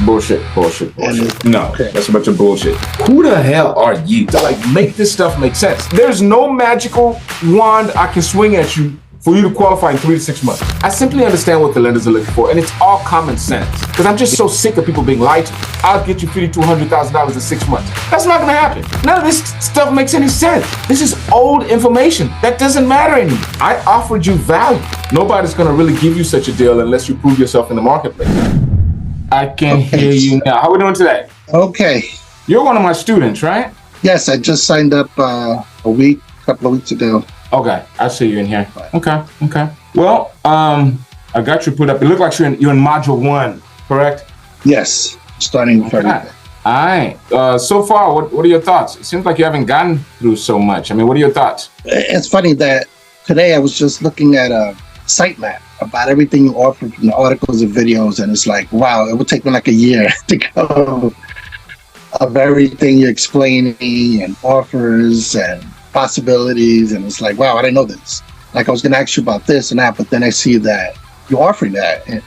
Bullshit. No, Okay. that's a bunch of bullshit. Who the hell are you to like make this stuff make sense? There's no magical wand I can swing at you for you to qualify in 3 to 6 months. I simply understand what the lenders are looking for, and it's all common sense. Because I'm just so sick of people being lied to. I'll get you $50,000 to $100,000 in 6 months. That's not gonna happen. None of this stuff makes any sense. This is old information that doesn't matter anymore. I offered you value. Nobody's gonna really give you such a deal unless you prove yourself in the marketplace. I can hear you now. How are we doing today? Okay. You're one of my students, right? Yes, I just signed up a couple of weeks ago. Okay, I see you in here. Okay. Well, I got you put up. It looks like you're in module 1, correct? Yes, starting with everything. All right. So far, what are your thoughts? It seems like you haven't gone through so much. I mean, what are your thoughts? It's funny that today I was just looking at a sitemap about everything you offer from the articles and videos, and it's like, wow, it would take me like a year to go of everything you're explaining and offers and possibilities, and it's like, wow, I didn't know this. Like I was going to ask you about this and that, but then I see that you're offering that and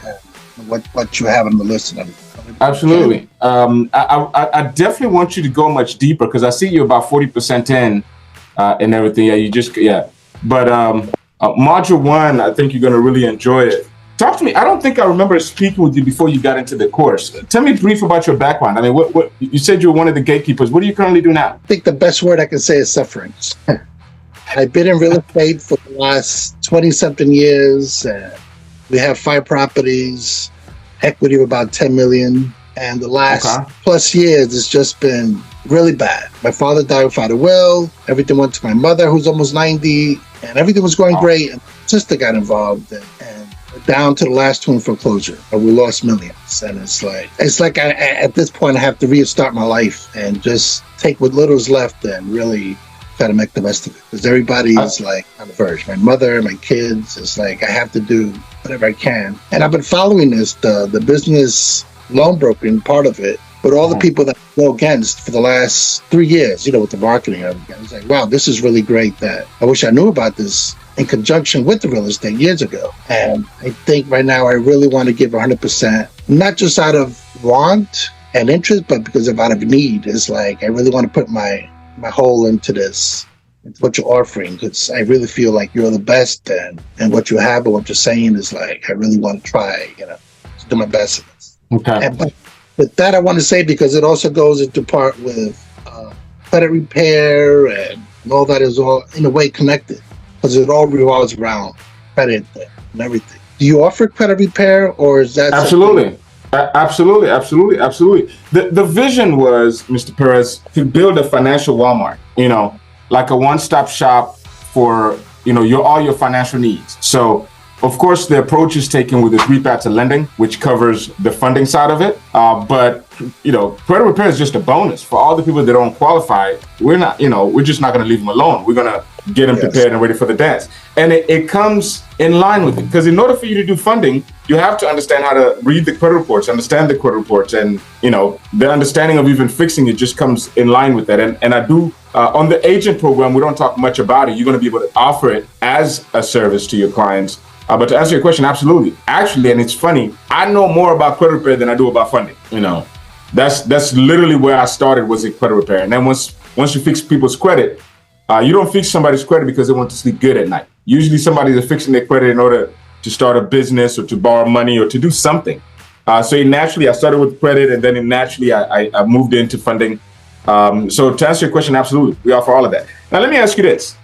what you have on the list and everything. Absolutely. I definitely want you to go much deeper because I see you're about 40% in and everything. But module 1, I think you're going to really enjoy it. Talk to me. I don't think I remember speaking with you before you got into the course. Tell me brief about your background. I mean, what you said you were one of the gatekeepers. What do you currently do now? I think the best word I can say is suffering. I've been in real estate for the last 20-something years. We have 5 properties, equity of about 10 million. And the last plus years, it's just been really bad. My father died without a will. Everything went to my mother, who's almost 90, and everything was going great. And my sister got involved, and we're down to the last one foreclosure. We lost millions, and it's like I, at this point, I have to restart my life and just take what little's left and really try to make the best of it. Because everybody's like on the verge. My mother, my kids. It's like I have to do whatever I can. And I've been following this, the business loan brokering part of it, but all the people that I go against for the last 3 years, with the marketing and everything. I was like, wow, this is really great. That I wish I knew about this in conjunction with the real estate years ago. And I think right now I really want to give 100%, not just out of want and interest, but because of out of need. It's like I really want to put my whole into this, into what you're offering, because I really feel like you're the best, and what you have and what you're saying is like I really want to try, to do my best in this. Okay. But with that, I want to say, because it also goes into part with credit repair and all that is all in a way connected, because it all revolves around credit and everything. Do you offer credit repair, or is that Absolutely. Absolutely. The vision was, Mr. Perez, to build a financial Walmart, like a one-stop shop for, all your financial needs. So, of course, the approach is taken with the 3 paths of lending, which covers the funding side of it. But, credit repair is just a bonus for all the people that don't qualify. We're just not going to leave them alone. We're going to get them prepared and ready for the dance. And it comes in line with it, because in order for you to do funding, you have to understand how to read the credit reports, understand the credit reports, and the understanding of even fixing it just comes in line with that. And I do on the agent program, we don't talk much about it. You're going to be able to offer it as a service to your clients. But to answer your question, absolutely. Actually, and it's funny, I know more about credit repair than I do about funding. That's literally where I started, was in credit repair. And then once you fix people's credit, you don't fix somebody's credit because they want to sleep good at night. Usually somebody is fixing their credit in order to start a business or to borrow money or to do something. So naturally, I started with credit, and then naturally I moved into funding. So to answer your question, absolutely, we offer all of that. Now, let me ask you this.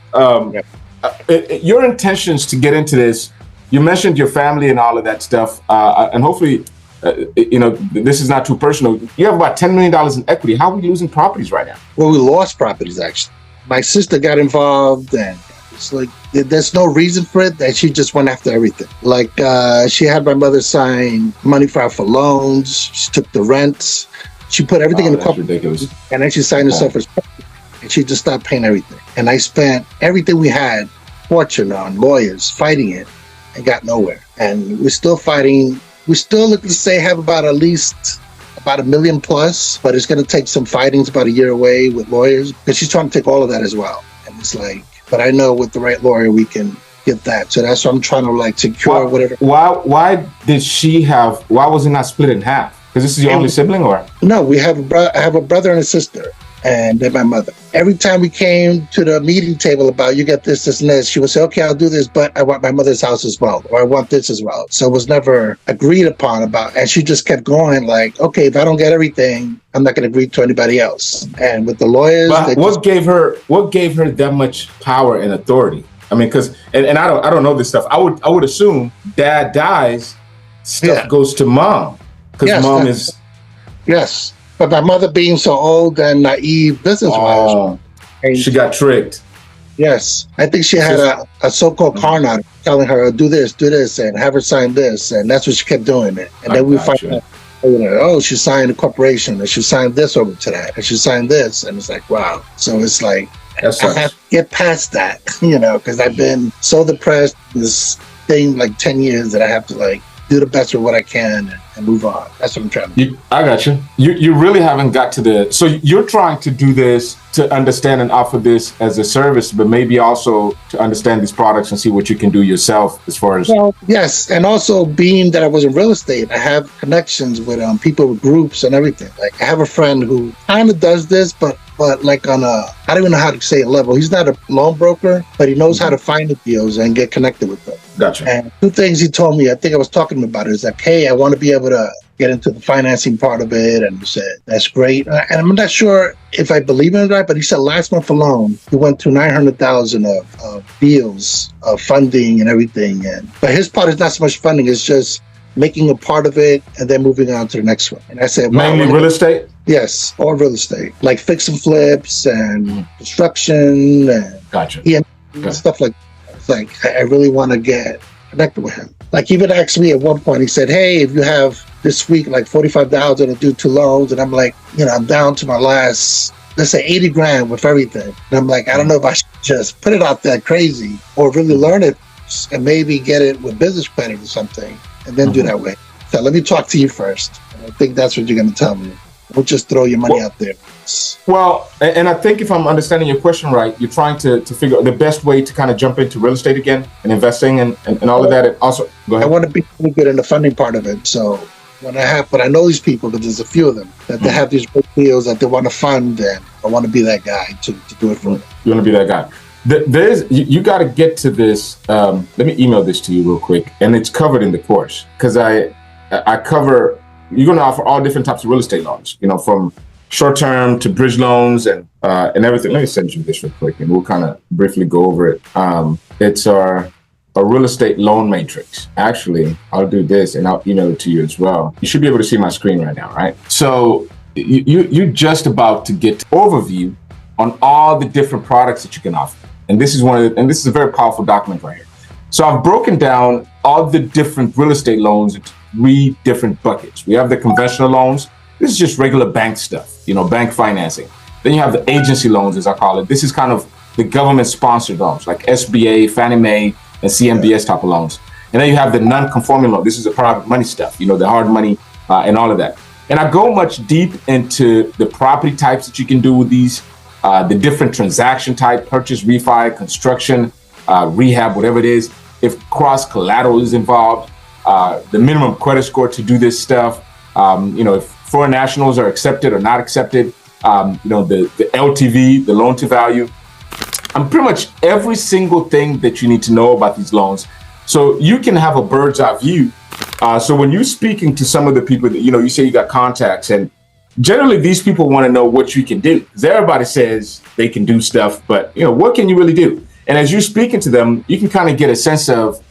Your intentions to get into this, you mentioned your family and all of that stuff, and hopefully, this is not too personal. You have about $10 million in equity. How are we losing properties right now? Well, we lost properties, actually. My sister got involved, and it's like there's no reason for it, that she just went after everything. Like she had my mother sign money for loans. She took the rents. She put everything in the corporate, ridiculous. And then she signed herself as president, and she just stopped paying everything. And I spent everything we had, fortune on lawyers, fighting it, and got nowhere. And we're still fighting. We still, let's say, have about at least about $1 million plus, but it's going to take some fighting. It's about a year away with lawyers, because she's trying to take all of that as well. And it's like, but I know with the right lawyer, we can get that. So that's what I'm trying to secure whatever. Why was it not split in half? Because this is your only sibling, or? No, we have I have a brother and a sister, and then my mother. Every time we came to the meeting table about you get this, this, and this, she would say, okay, I'll do this, but I want my mother's house as well, or I want this as well. So it was never agreed upon about, and she just kept going like, okay, if I don't get everything, I'm not going to agree to anybody else. And with the lawyers, but what gave her that much power and authority? I mean, because and I don't know this stuff. I would assume dad dies, stuff goes to mom, because mom is. Yes, but my mother being so old and naive business-wise, she got tricked. Yes, I think she had a so-called con artist telling her, do this, and have her sign this, and that's what she kept doing it. And then we find out, oh, she signed a corporation, and she signed this over to that, and she signed this, and it's like, wow. So it's like, I have to get past that, because I've been so depressed, this thing like 10 years that I have to like do the best with what I can and move on. That's what I'm trying to do. I got you. You really haven't got to so you're trying to do this to understand and offer this as a service, but maybe also to understand these products and see what you can do yourself as far as. Well, yes. And also being that I was in real estate, I have connections with people with groups and everything. Like I have a friend who kind of does this, but like on I don't even know how to say it level. He's not a loan broker, but he knows how to find the deals and get connected with them. Gotcha. And two things he told me, I think I was talking about it, is like, hey, I want to be able to get into the financing part of it. And he said, that's great. And I'm not sure if I believe in it or not, but he said last month alone, he went through 900,000 of deals, of funding and everything. But his part is not so much funding, it's just making a part of it and then moving on to the next one. And I said, mainly real estate? Yes, or real estate, like fix and flips and construction and stuff like that. It's like, I really want to get connected with him. Like, he even asked me at one point, he said, hey, if you have this week like 45,000 to do 2 loans, and I'm like, I'm down to my last, let's say 80 grand with everything. And I'm like, I don't know if I should just put it out there crazy or really learn it and maybe get it with business credit or something and then do that way. So let me talk to you first. And I think that's what you're going to tell me. Don't just throw your money out there. Well, and I think if I'm understanding your question right, you're trying to figure out the best way to kind of jump into real estate again and investing and all of that. And also, go ahead. I want to be really good in the funding part of it. So but I know these people, because there's a few of them, that they have these big deals that they want to fund, and I want to be that guy to do it for them. You want to be that guy. You got to get to this. Let me email this to you real quick, and it's covered in the course, because I cover. You're going to offer all different types of real estate loans, from short-term to bridge loans and everything. Let me send you this real quick, and we'll kind of briefly go over it. It's our real estate loan matrix. Actually, I'll do this, and I'll email it to you as well. You should be able to see my screen right now, right? So you're just about to get overview on all the different products that you can offer, and this is this is a very powerful document right here. So I've broken down all the different real estate loans into 3 different buckets. We have the conventional loans. This is just regular bank stuff, bank financing. Then you have the agency loans, as I call it. This is kind of the government-sponsored loans, like SBA, Fannie Mae, and CMBS type of loans. And then you have the non-conforming loan. This is the private money stuff, the hard money and all of that. And I go much deep into the property types that you can do with these, the different transaction type, purchase, refi, construction, rehab, whatever it is. If cross collateral is involved, the minimum credit score to do this stuff, if foreign nationals are accepted or not accepted, the LTV, the loan to value, and pretty much every single thing that you need to know about these loans. So you can have a bird's eye view. So when you're speaking to some of the people that, you say you got contacts, and generally these people want to know what you can do, because everybody says they can do stuff, but what can you really do? And as you're speaking to them, you can kind of get a sense of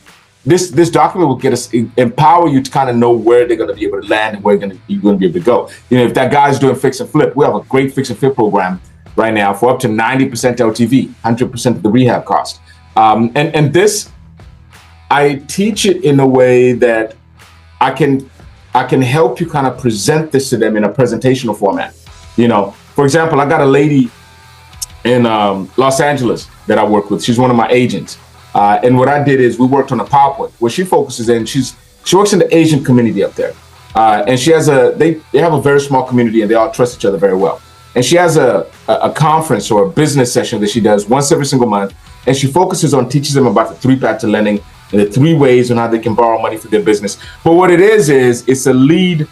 this document will empower you to kind of know where they're going to be able to land and where you're going to be able to go. If that guy's doing fix and flip, we have a great fix and flip program right now for up to 90% LTV, 100% of the rehab cost. And this, I teach it in a way that I can help you kind of present this to them in a presentational format. For example, I got a lady in Los Angeles that I work with. She's one of my agents. And what I did is we worked on a PowerPoint where she focuses in. She works in the Asian community up there. And she has they have a very small community, and they all trust each other very well. And she has a conference or a business session that she does once every single month. And she focuses on teaching them about the 3 paths of lending and the 3 ways on how they can borrow money for their business. But what it is it's a lead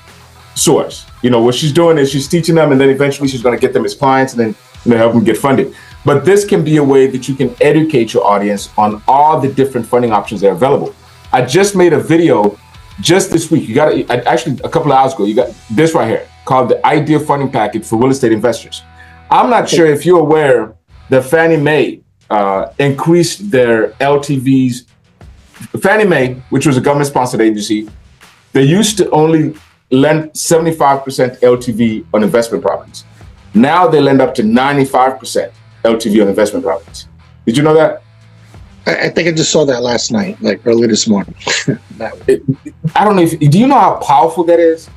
source. What she's doing is she's teaching them, and then eventually she's going to get them as clients, and then help them get funded. But this can be a way that you can educate your audience on all the different funding options that are available. I just made a video just this week. Actually a couple of hours ago, you got this right here called the Ideal Funding Package for Real Estate Investors. I'm not sure if you're aware that Fannie Mae increased their LTVs. Fannie Mae, which was a government-sponsored agency, they used to only lend 75% LTV on investment properties. Now they lend up to 95% LTV on investment properties. Did you know that? I think I just saw that last night, like early this morning. I don't know do you know how powerful that is?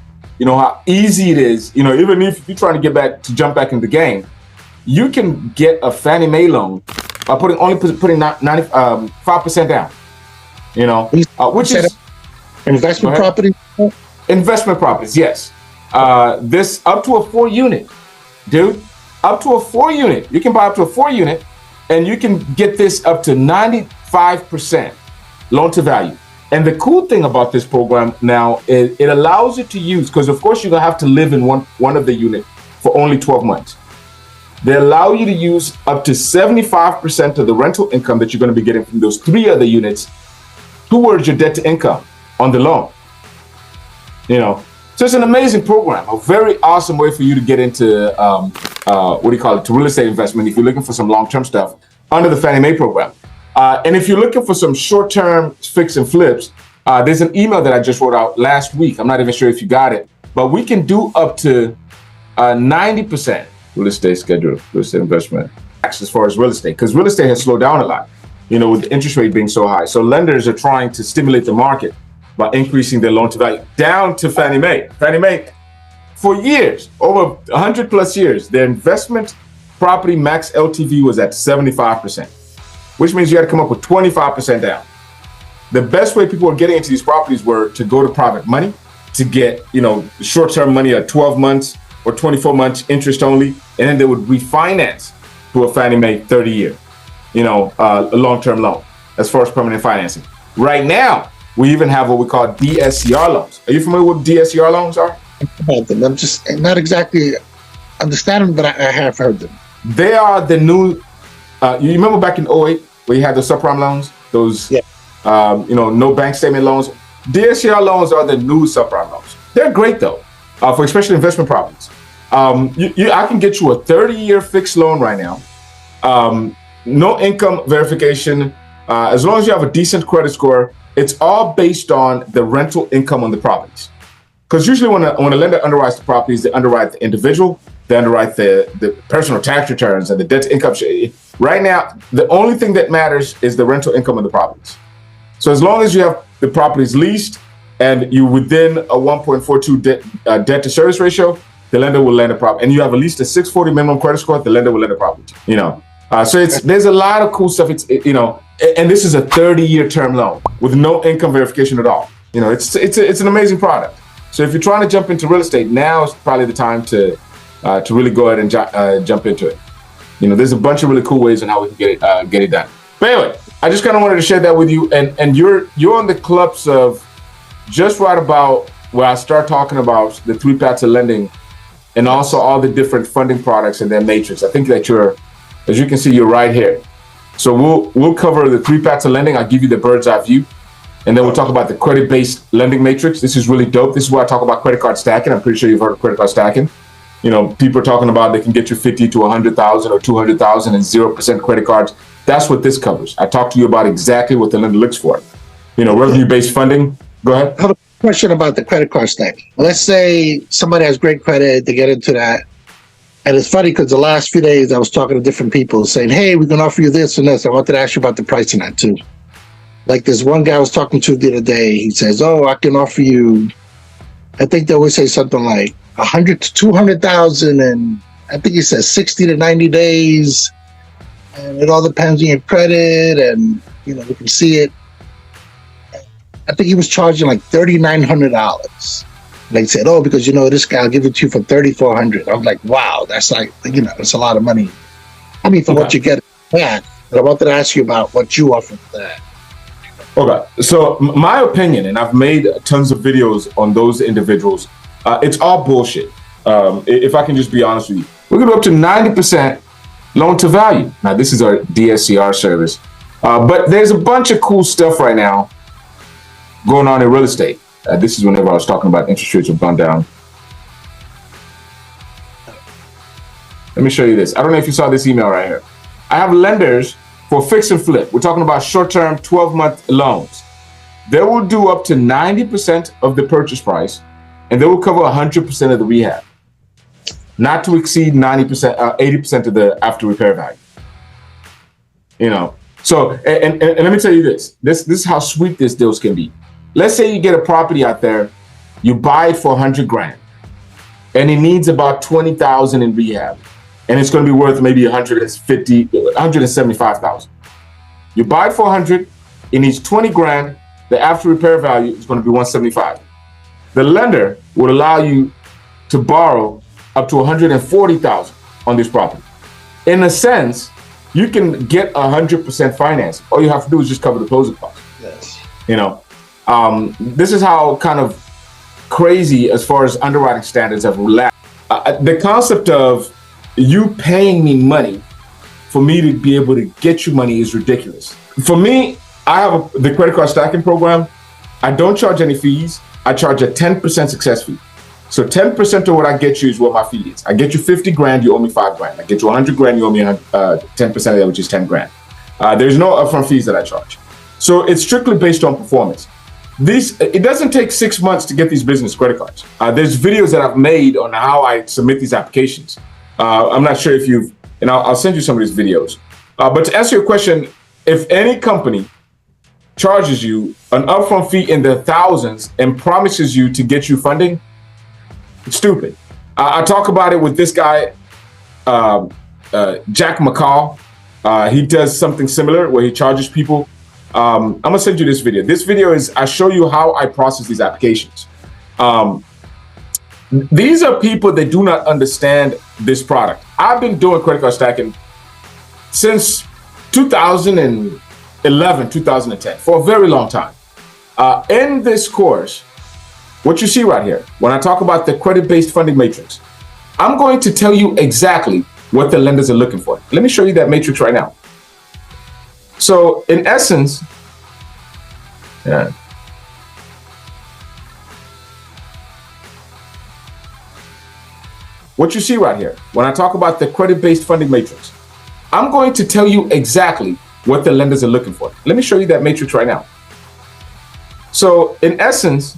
How easy it is. Even if you're trying to jump back in the game, you can get a Fannie Mae loan by putting 5% down. Which is investment property. Investment properties, yes. This up to a 4-unit, dude. Up to a 4-unit. You can buy up to a 4-unit, and you can get this up to 95% loan to value. And the cool thing about this program now is it allows you to use, because of course you're gonna have to live in one of the units for only 12 months. They allow you to use up to 75% of the rental income that you're going to be getting from those 3 other units towards your debt to income on the loan. So it's an amazing program, a very awesome way for you to get into to real estate investment if you're looking for some long-term stuff under the Fannie Mae program. And if you're looking for some short-term fix and flips, there's an email that I just wrote out last week. I'm not even sure if you got it, but we can do up to 90% real estate schedule, real estate investment as far as real estate, because real estate has slowed down a lot, with the interest rate being so high. So lenders are trying to stimulate the market by increasing their loan to value down to Fannie Mae. Fannie Mae, for years, over 100 plus years, their investment property max LTV was at 75%, which means you had to come up with 25% down. The best way people were getting into these properties were to go to private money to get, short-term money at 12 months or 24 months interest only, and then they would refinance to a Fannie Mae 30-year, a long-term loan as far as permanent financing. Right now, we even have what we call DSCR loans. Are you familiar with what DSCR loans are? I'm just not exactly understanding, but I have heard them. They are the new, you remember back in 2008 where you had the subprime loans, those, no bank statement loans? DSCR loans are the new subprime loans. They're great though, for especially investment properties. I can get you a 30-year fixed loan right now. No income verification, as long as you have a decent credit score. It's all based on the rental income on the properties. Because usually when a lender underwrites the properties, they underwrite the individual, they underwrite the personal tax returns and the debt to income. Right now, the only thing that matters is the rental income of the properties. So as long as you have the properties leased and you're within a 1.42 debt to service ratio, the lender will lend a property. And you have at least a 640 minimum credit score, the lender will lend a property. So there's a lot of cool stuff. And this is a 30-year term loan with no income verification at all. It's an amazing product. So if you're trying to jump into real estate, now is probably the time to really go ahead and jump into it. There's a bunch of really cool ways on how we can get it done. But anyway, I just kind of wanted to share that with you. And you're on the clubs of just right about where I start talking about the 3 paths of lending and also all the different funding products and their matrix. I think that as you can see, you're right here. So we'll cover the 3 paths of lending. I'll give you the bird's eye view. And then we'll talk about the credit-based lending matrix. This is really dope. This is where I talk about credit card stacking. I'm pretty sure you've heard of credit card stacking. People are talking about they can get you 50 to 100,000 or 200,000 and 0% credit cards. That's what this covers. I talked to you about exactly what the lender looks for. Revenue-based funding. Go ahead. I have a question about the credit card stacking. Let's say somebody has great credit, they get into that. And it's funny because the last few days I was talking to different people saying, hey, we can offer you this and this. I wanted to ask you about the pricing that too. Like this one guy I was talking to the other day, he says, oh, I can offer you, I think they always say something like 100 to 200,000. And I think he says 60 to 90 days. And it all depends on your credit. And, we can see it. I think he was charging like $3,900. They said, oh, because, this guy will give it to you for $3,400. I was like, wow, that's like, it's a lot of money. I mean, for what you get back. But I wanted to ask you about what you offer for that. Okay, so my opinion, and I've made tons of videos on those individuals, It's all bullshit. If I can just be honest with you, we're going to go up to 90% loan to value. Now, this is our DSCR service. But there's a bunch of cool stuff right now going on in real estate. This is whenever I was talking about interest rates have gone down. Let me show you this. I don't know if you saw this email right here. I have lenders for fix and flip. We're talking about short-term 12-month loans. They will do up to 90% of the purchase price, and they will cover 100% of the rehab, not to exceed 90%, 80% of the after repair value. You know, so and let me tell you this. This is how sweet this deals can be. Let's say you get a property out there, you buy it for 100 grand, and it needs about 20,000 in rehab, and it's going to be worth maybe 175,000. You buy it for 100, it needs 20 grand. The after repair value is going to be 175. The lender would allow you to borrow up to 140,000 on this property. In a sense, you can get 100% finance. All you have to do is just cover the closing costs. Yes. You know, this is how kind of crazy as far as underwriting standards have relaxed. The concept of you paying me money for me to be able to get you money is ridiculous. For me, I have the credit card stacking program. I don't charge any fees. I charge a 10% success fee. So 10% of what I get you is what my fee is. I get you 50 grand, you owe me 5 grand. I get you 100 grand, you owe me 10% of that, which is 10 grand. There's no upfront fees that I charge. So it's strictly based on performance. It doesn't take 6 months to get these business credit cards. There's videos that I've made on how I submit these applications. I'm not sure if you've, and I'll send you some of these videos. But to answer your question, if any company charges you an upfront fee in the thousands and promises you to get you funding, it's stupid. I talk about it with this guy, Jack McCall. He does something similar where he charges people. I'm gonna send you this video. This video is, I show you how I process these applications. These are people that do not understand this product. I've been doing credit card stacking since 2011, 2010, for a very long time. In this course, what you see right here, when I talk about the credit-based funding matrix, I'm going to tell you exactly what the lenders are looking for. Let me show you that matrix right now. So in essence, what you see right here, when I talk about the credit-based funding matrix, I'm going to tell you exactly what the lenders are looking for. Let me show you that matrix right now. So in essence,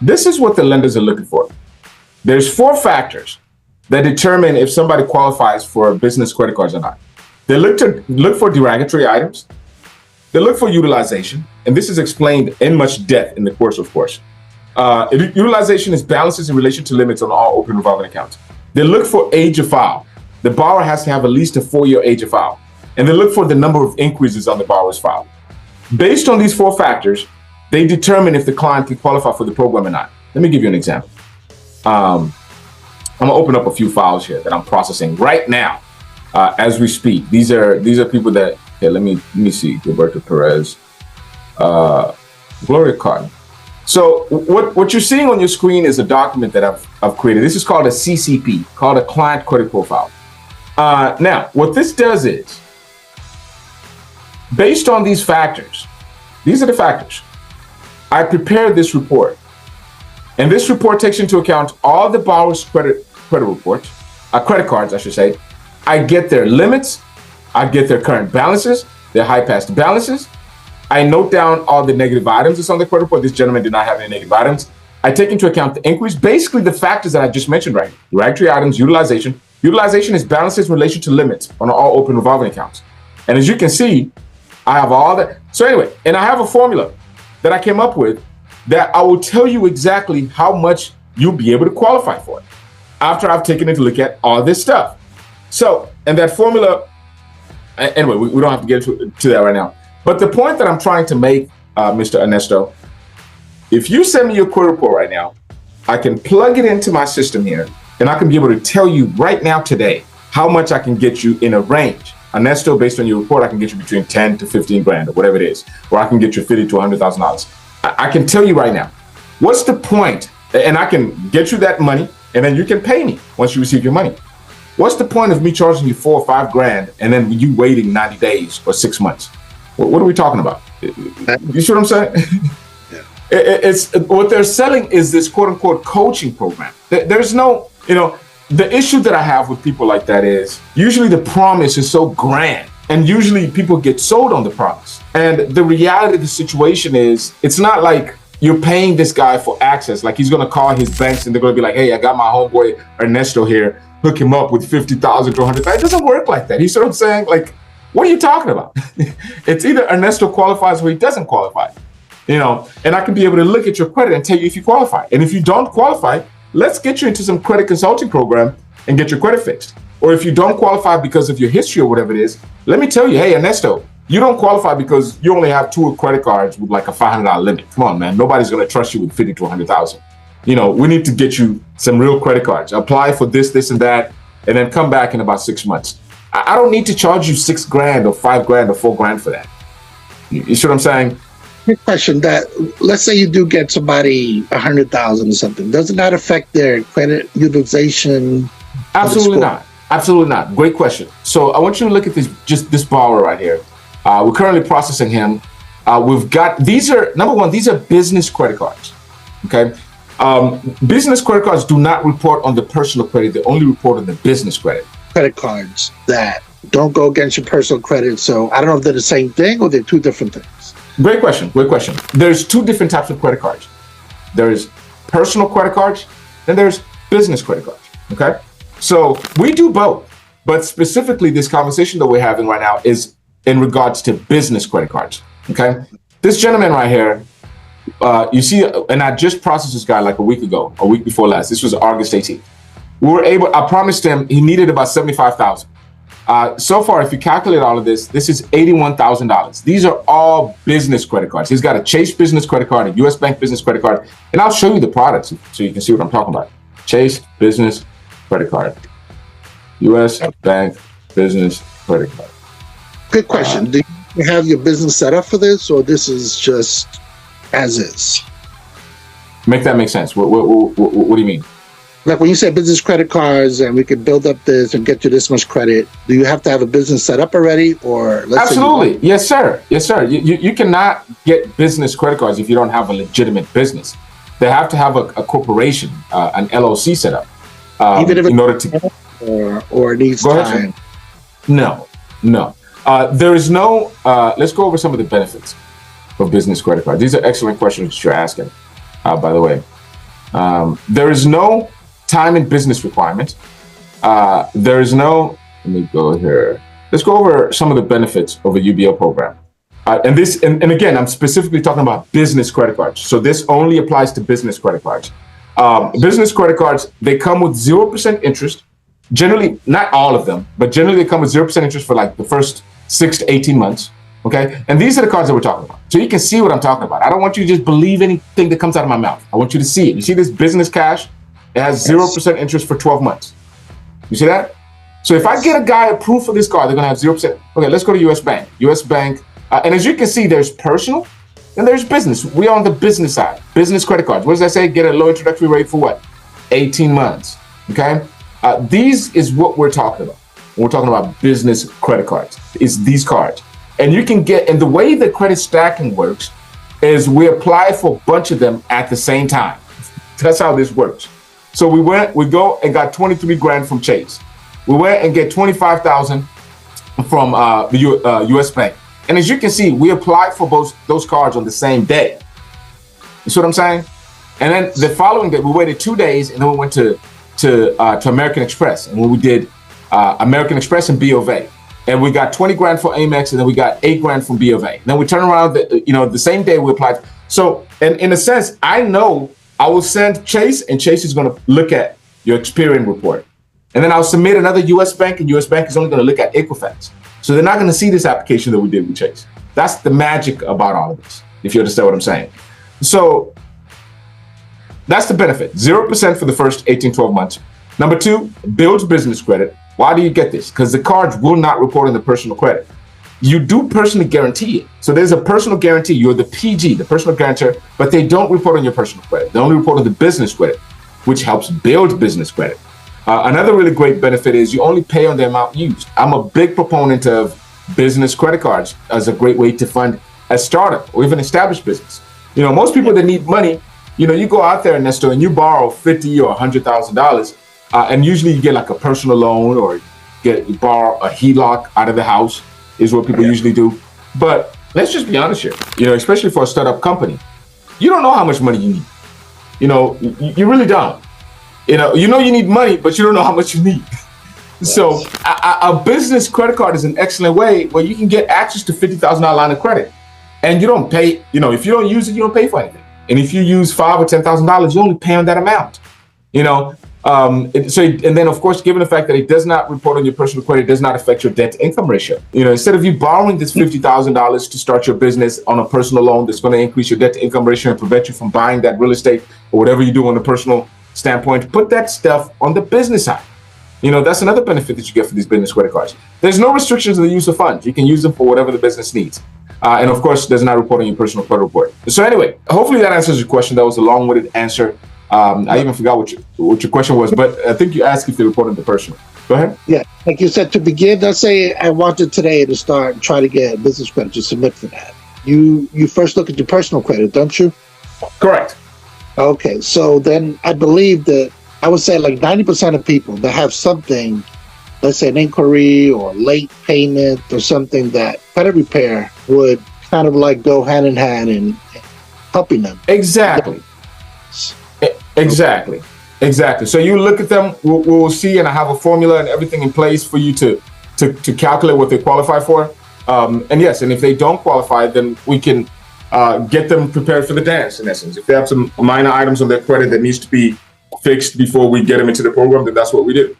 this is what the lenders are looking for. There's 4 factors that determine if somebody qualifies for business credit cards or not. They look for derogatory items. They look for utilization, and this is explained in much depth in the course, of course. Utilization is balances in relation to limits on all open revolving accounts. They look for age of file. The borrower has to have at least a 4-year age of file. And they look for the number of inquiries on the borrower's file. Based on these 4 factors, they determine if the client can qualify for the program or not. Let me give you an example. I'm gonna open up a few files here that I'm processing right now as we speak. These are people that, okay, let me see, Roberto Perez, Gloria Cotton. So what you're seeing on your screen is a document that I've created. This is called a CCP, called a client credit profile. Now, what this does is, based on these factors, these are the factors, I prepared this report. And this report takes into account all the borrower's credit reports, credit cards, I should say. I get their limits, I get their current balances, their high past balances. I note down all the negative items that's on the credit report. This gentleman did not have any negative items. I take into account the inquiries, basically the factors that I just mentioned right here. Derogatory items, utilization. Utilization is balances in relation to limits on all open revolving accounts. And as you can see, I have all that. So anyway, and I have a formula that I came up with that I will tell you exactly how much you'll be able to qualify for it after I've taken a look at all this stuff. So, and that formula, anyway, we don't have to get to that right now. But the point that I'm trying to make, Mr. Ernesto, if you send me your credit report right now, I can plug it into my system here, and I can be able to tell you right now today how much I can get you in a range. Ernesto, based on your report, I can get you between 10 to 15 grand or whatever it is, or I can get you 50 to $100,000. I can tell you right now, what's the point? And I can get you that money, and then you can pay me once you receive your money. What's the point of me charging you 4 or 5 grand and then you waiting 90 days or 6 months? What are we talking about? You see what I'm saying? Yeah. It's what they're selling is this quote unquote coaching program. There's no, the issue that I have with people like that is usually the promise is so grand, and usually people get sold on the promise. And the reality of the situation is, it's not like you're paying this guy for access. Like he's gonna call his banks and they're gonna be like, hey, I got my homeboy Ernesto here, hook him up with 50,000 to 100,000. It doesn't work like that. You see what I'm saying? Like, what are you talking about? It's either Ernesto qualifies or he doesn't qualify. And I can be able to look at your credit and tell you if you qualify. And if you don't qualify, let's get you into some credit consulting program and get your credit fixed. Or if you don't qualify because of your history or whatever it is, let me tell you, hey, Ernesto, you don't qualify because you only have 2 credit cards with like a $500 limit. Come on, man. Nobody's going to trust you with 50 to 100,000. We need to get you some real credit cards. Apply for this, this, and that, and then come back in about 6 months. I don't need to charge you 6 grand or 5 grand or 4 grand for that. You see what I'm saying? Quick question: that let's say you do get somebody 100,000 or something, doesn't that affect their credit utilization? Absolutely not. Absolutely not. Great question. So I want you to look at this borrower right here. We're currently processing him. We've got, these are business credit cards. Okay. Business credit cards do not report on the personal credit. They only report on the business credit. Credit cards that don't go against your personal credit. So I don't know if they're the same thing or they're 2 different things. Great question. Great question. There's 2 different types of credit cards. There's personal credit cards, and there's business credit cards. Okay. So we do both, but specifically this conversation that we're having right now is in regards to business credit cards. Okay. This gentleman right here, you see, and I just processed this guy like a week before last. This was August 18th. I promised him he needed about 75,000. So far, if you calculate all of this is $81,000. These are all business credit cards. He's got a Chase business credit card, a US Bank business credit card, and I'll show you the products so you can see what I'm talking about. Chase business credit card, US Bank business credit card. Good question. Do you have your business set up for this, or this is just as is? Make that make sense. What do you mean? Like when you say business credit cards and we could build up this and get you this much credit, do you have to have a business set up already, or Absolutely. Yes, sir. Yes, sir. You cannot get business credit cards if you don't have a legitimate business. They have to have a corporation, an LLC set up. Even if in order to or it needs time? No. There is no, let's go over some of the benefits of business credit cards. These are excellent questions that you're asking, by the way. There is no time and business requirement. There is no, let me go here. Let's go over some of the benefits of a UBO program. And again, I'm specifically talking about business credit cards. So this only applies to business credit cards. Business credit cards, they come with 0% interest. Generally, not all of them, but generally they come with 0% interest for like the first 6 to 18 months. Okay. And these are the cards that we're talking about. So you can see what I'm talking about. I don't want you to just believe anything that comes out of my mouth. I want you to see it. You see this business cash? It has 0% interest for 12 months. You see that? So if I get a guy approved for this card, they're going to have 0%. Okay, let's go to US Bank. US Bank. And as you can see, there's personal and there's business. We're on the business side. Business credit cards. What does that say? Get a low introductory rate for what? 18 months. Okay. These is what we're talking about. When we're talking about business credit cards. It's these cards. And you can get, and the way the credit stacking works is we apply for a bunch of them at the same time. That's how this works. So we go and got 23 grand from Chase. We went and get 25,000 from the US Bank. And as you can see, we applied for both those cards on the same day. You see what I'm saying? And then the following day, we waited 2 days and then we went to American Express. And when we did American Express and B of A. And we got 20 grand for Amex, and then we got 8 grand from B of A. Then we turn around, the same day we applied. So, and in a sense, I know I will send Chase, and Chase is going to look at your Experian report. And then I'll submit another US Bank, and US Bank is only going to look at Equifax. So they're not going to see this application that we did with Chase. That's the magic about all of this, if you understand what I'm saying. So that's the benefit. 0% for the first 18, 12 months. Number 2, builds business credit. Why do you get this? Because the cards will not report on the personal credit. You do personally guarantee it. So there's a personal guarantee. You're the PG, the personal guarantor, but they don't report on your personal credit. They only report on the business credit, which helps build business credit. Another really great benefit is you only pay on the amount used. I'm a big proponent of business credit cards as a great way to fund a startup or even established business. Most people that need money, you go out there, Ernesto, and you borrow $50,000 or $100,000, and usually you get like a personal loan or you borrow a HELOC out of the house is what people usually do. But let's just be honest here, especially for a startup company, you don't know how much money you need. You really don't. You need money, but you don't know how much you need. Yes. So a business credit card is an excellent way where you can get access to $50,000 line of credit. And you don't pay, if you don't use it, you don't pay for anything. And if you use $5,000 or $10,000, you only pay on that amount. And then of course, given the fact that it does not report on your personal credit, it does not affect your debt to income ratio. Instead of you borrowing this $50,000 to start your business on a personal loan that's going to increase your debt to income ratio and prevent you from buying that real estate or whatever you do on the personal standpoint, put that stuff on the business side. That's another benefit that you get for these business credit cards. There's no restrictions on the use of funds. You can use them for whatever the business needs. And of course, does not report on your personal credit report. So anyway, hopefully that answers your question. That was a long-winded answer. I even forgot what your question was, but I think you asked if they report on the personal. Go ahead. Yeah, like you said, to begin, let's say I wanted today to start and try to get business credit to submit for that. You first look at your personal credit, don't you? Correct. Okay, so then I believe that I would say like 90% of people that have something, let's say an inquiry or late payment or something, that credit repair would kind of like go hand in hand in helping them. Exactly. So you look at them, we'll see, and I have a formula and everything in place for you to calculate what they qualify for. And yes, and if they don't qualify, then we can get them prepared for the dance, in essence. If they have some minor items on their credit that needs to be fixed before we get them into the program, then that's what we do.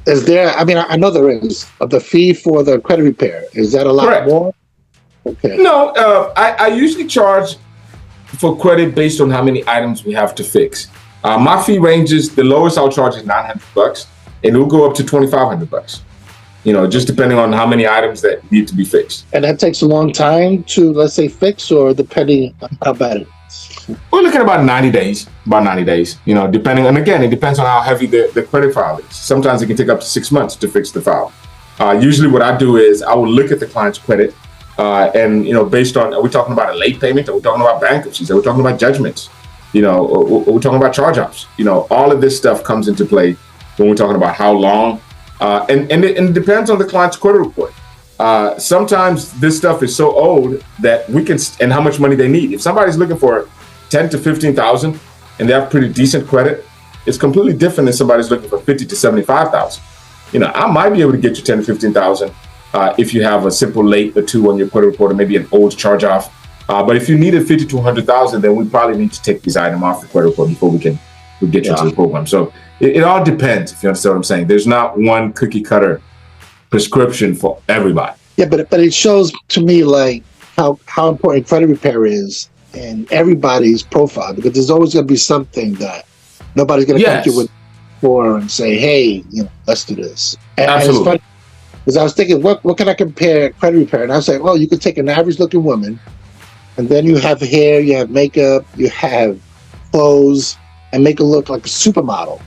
Is there, I know there is, the fee for the credit repair. Is that a lot Correct. More? Okay. No, I usually charge for credit based on how many items we have to fix. My fee ranges, the lowest I'll charge is $900, and it will go up to $2,500. Just depending on how many items that need to be fixed. And that takes a long time to, let's say, fix, or depending on how bad it is? We're looking at about 90 days, depending, and again, it depends on how heavy the credit file is. Sometimes it can take up to 6 months to fix the file. Usually what I do is I will look at the client's credit, and based on, are we talking about a late payment? Are we talking about bankruptcies? Are we talking about judgments? Or we're talking about charge-offs. All of this stuff comes into play when we're talking about how long, and it depends on the client's credit report. Sometimes this stuff is so old that we can, and how much money they need. If somebody's looking for 10 to 15,000 and they have pretty decent credit, it's completely different than somebody's looking for 50 to 75,000. I might be able to get you 10 to 15,000 if you have a simple late or two on your credit report, or maybe an old charge-off. But if you needed 50 to 100,000, then we probably need to take these items off the credit report before we get you into the program. So it all depends, if you understand what I'm saying. There's not one cookie cutter prescription for everybody. Yeah, but it shows to me like how important credit repair is in everybody's profile, because there's always going to be something that nobody's going to come to you with for and say, hey, let's do this. And absolutely. It's funny, because I was thinking, what can I compare credit repair? And I was like, well, you could take an average looking woman, and then you have hair, you have makeup, you have clothes, and make her look like a supermodel.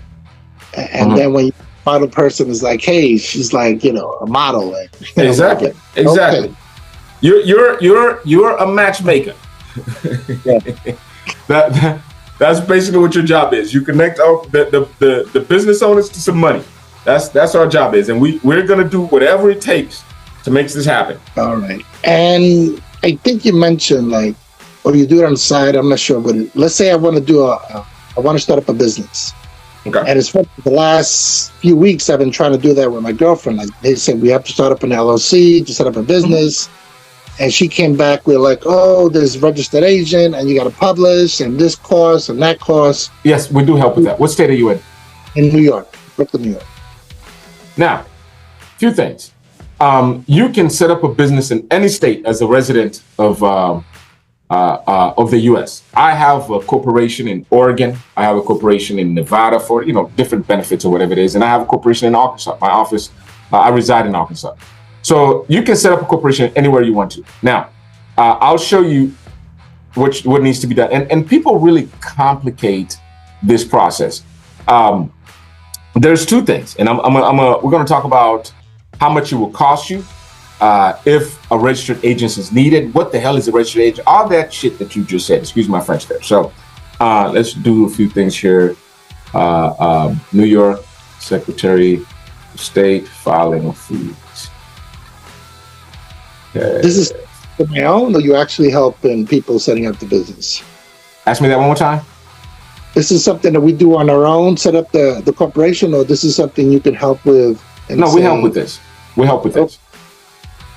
And then when you find a person is like, hey, she's like, a model. And, exactly. Okay. You're a matchmaker. That's basically what your job is. You connect the business owners to some money. That's our job is, and we're gonna do whatever it takes to make this happen. All right. And I think you mentioned or you do it on the side. I'm not sure, but let's say I want to start up a business. Okay. And it's funny, the last few weeks I've been trying to do that with my girlfriend. Like they said, we have to start up an LLC to set up a business. Mm-hmm. And she came back with there's a registered agent and you got to publish and this cost and that cost. Yes, we do help with that. What state are you in? In New York, Brooklyn, New York. Now, a few things. You can set up a business in any state as a resident of of the U.S. I have a corporation in Oregon. I have a corporation in Nevada for, different benefits or whatever it is. And I have a corporation in Arkansas. My office, I reside in Arkansas. So you can set up a corporation anywhere you want to. Now, I'll show you what needs to be done. And people really complicate this process. There's two things, and we're going to talk about how much it will cost you, if a registered agent is needed, what the hell is a registered agent, all that shit that you just said. Excuse my French there. So let's do a few things here. New York Secretary of State filing fees. Okay. This is for my own, or you actually helping people setting up the business? Ask me that one more time. This is something that we do on our own, set up the corporation, or this is something you can help with? No, we help with this. We help with this.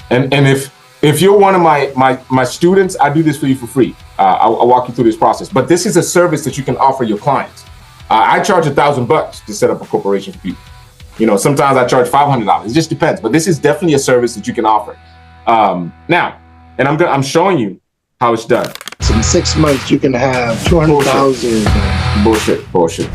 And if you're one of my students, I do this for you for free. I'll walk you through this process. But this is a service that you can offer your clients. I charge $1,000 to set up a corporation for people. Sometimes I charge $500. It just depends. But this is definitely a service that you can offer. Now, and I'm showing you how it's done. So in 6 months, you can have 200,000. Bullshit.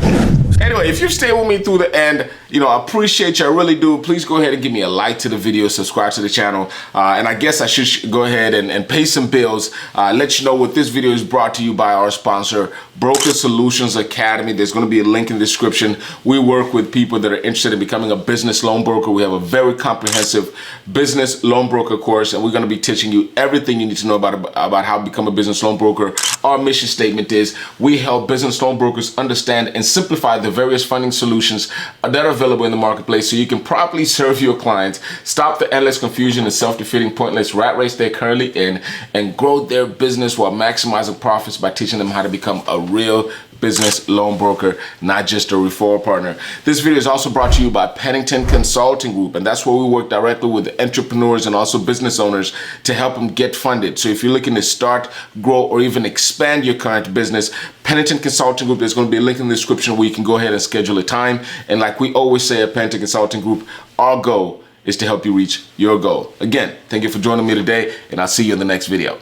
Anyway, if you stay with me through the end, I appreciate you. I really do. Please go ahead and give me a like to the video, subscribe to the channel. And I guess I should go ahead and pay some bills. Let you know what this video is brought to you by our sponsor, Broker Solutions Academy. There's going to be a link in the description. We work with people that are interested in becoming a business loan broker. We have a very comprehensive business loan broker course, and we're going to be teaching you everything you need to know about how to become a business loan broker. Our mission statement is we help business loan brokers understand and simplify the various funding solutions that are available in the marketplace so you can properly serve your clients, stop the endless confusion and self-defeating pointless rat race they're currently in, and grow their business while maximizing profits by teaching them how to become a real business loan broker, not just a referral partner. This video is also brought to you by Pennington Consulting Group, and that's where we work directly with entrepreneurs and also business owners to help them get funded. So if you're looking to start, grow, or even expand your current business, Pennington Consulting Group, there's going to be a link in the description where you can go ahead and schedule a time. And like we always say at Pennington Consulting Group, our goal is to help you reach your goal. Again, thank you for joining me today, and I'll see you in the next video.